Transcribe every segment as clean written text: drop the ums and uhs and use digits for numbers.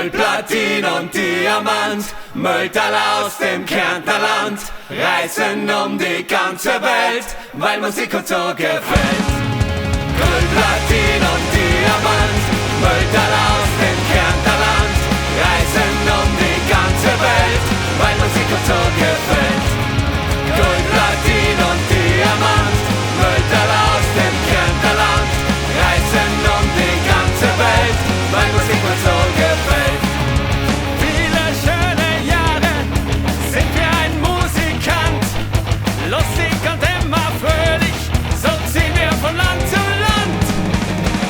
Gold, Platin und Diamant, Mülltal aus dem Kärntner Land, reisen um die ganze Welt, weil Musik uns so gefällt. Gold, Platin und Diamant, Mülltal aus dem Kärntner Land, reisen um die ganze Welt, weil Musik uns so gefällt. Gold, Platin und Diamant, Mülltal aus dem Kärntner Land, reisen um die ganze Welt, weil Musik uns so gefällt. Viele schöne Jahre sind wir ein Musikant, lustig und immer fröhlich, so ziehen wir von Land zu Land.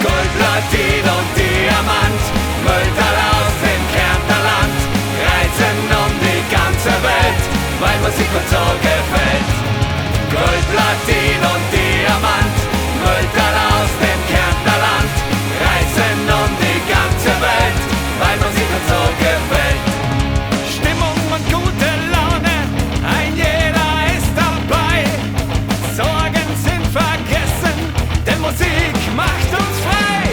Gold, Platin und Diamant, Mülltal aus dem Kärntner Land, reisen um die ganze Welt, weil Musik uns so gefällt. Gold, Platin und Diamant, Mülltal aus dem Kärntner Land, reisen um die ganze Welt, weil Musik uns so gefällt. Stimmung und gute Laune, ein jeder ist dabei. Sorgen sind vergessen, denn Musik macht uns frei.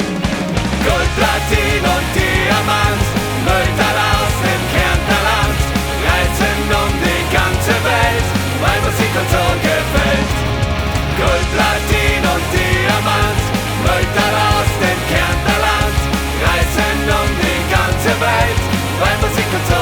Gold, Platin und Diamant, Mülltal aus dem Kärntner Land, reisen um die ganze Welt, weil Musik uns so gefällt. Gold, Platin und Diamant, Mülltal aus dem Kärntner Land, reisen um die ganze Welt, weil Musik uns so